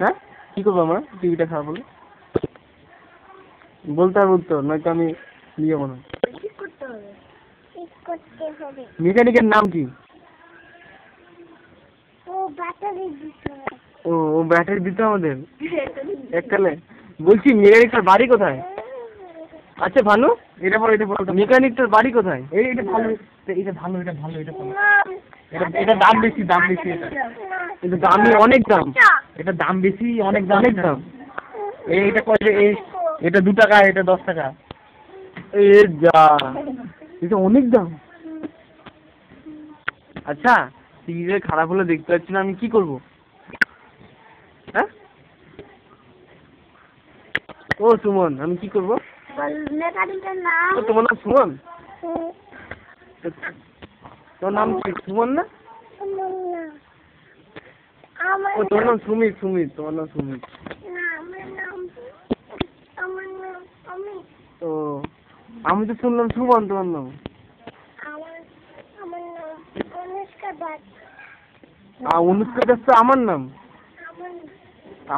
হ্যাঁ কি করবো আমরা টিভিটা খারাপ হলে? বলতে হবে উত্তর, নয়তো আমি নিয়ে যাবো না। মেকানিকের নাম কি? ও ব্যাটারি দিতে আমাদের এককালে। বলছি মেকানিকটার বাড়ি কোথায়? আচ্ছা ভালো, এটা বলো মেকানিকটার বাড়ি কোথায়? এটা ভালো, এটা ভালো, এটা ভালো, এটা ভালো। এটা দাম বেশি, দাম বেশি। এটা দামি, অনেক দাম। এটা দাম বেশি, অনেক দাম, অনেক দাম। এইটা কত? এটা 2 টাকা, এটা 10 টাকা। যা, এটা অনেক দাম। আচ্ছা টিভিটা খারাপ হলে দেখতে পাচ্ছি না, আমি কি করবো? হ্যাঁ ও সুমন, আমি কি করবো? তোমার নাম সুমন? তোর নাম কি সুমন না? ও তোর নাম সুমিত, সুমিত, তোমার নাম সুমিত। ও আমি তো শুনলাম সুমন তোমার নাম। অনুষ্কা দাস তো আমার নাম।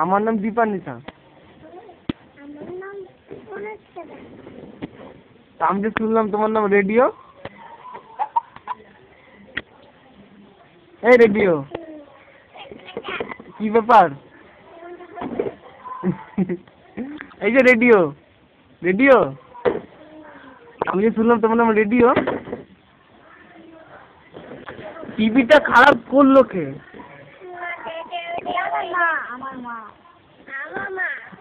আমার নাম দীপান্বিতা। আমি তো শুনলাম তোমার নাম রেডিও। এই রেডিও, কি ব্যাপার? এই যে রেডিও, রেডিও, আমি যে শুনলাম তোমার নাম রেডিও। টিভিটা খারাপ করলো কে?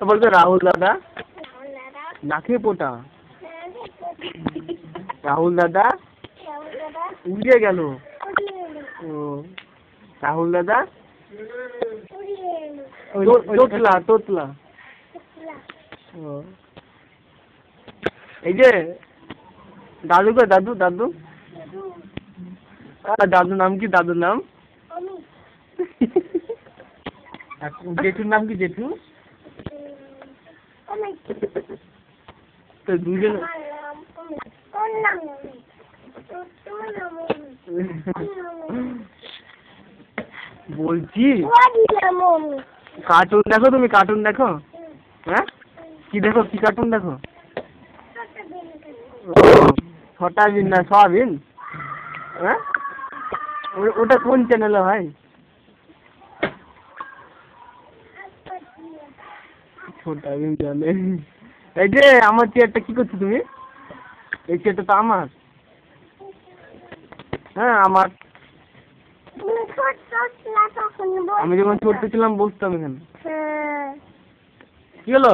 বলতো রাহুল দাদা, নাকে পোটা। রাহুল দাদা উড়িয়ে গেল। ও রাহুল দাদা তোতলা, তোতলা। ও এই যে দাদু গো, দাদু, দাদু, দাদুর নাম কি? দাদুর নাম জেঠুর নাম কি? জেঠু। তো দুজন বলছি কার্টুন দেখো তুমি? কার্টুন দেখো? হ্যাঁ কি দেখো? কি কার্টুন দেখো? ছোটা বিন না সয়াবিন? হ্যাঁ ওটা কোন চ্যানেলে ভাই? ছোটা বিন জানে। এই যে আমার চেয়ারটা কি করছো তুমি? এই চেয়ারটা তো আমার। হ্যাঁ আমার। আমি যখন ছোট্ট ছিলাম বসতাম এখানে। কি হলো?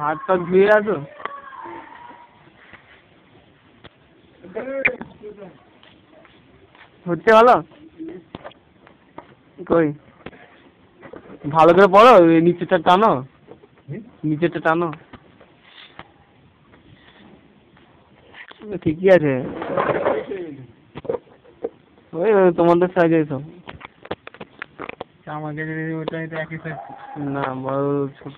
হাত পা ধুয়ে আছো? হচ্ছে ভালো? কই ভালো করে পড়ো, নিচেটা টানো, নিচেটা টানো। ঠিকই আছে, ওই তোমাদের সাইজে সব। আমাকে যদি ওটা একই সাইজ না, বড় ছোট।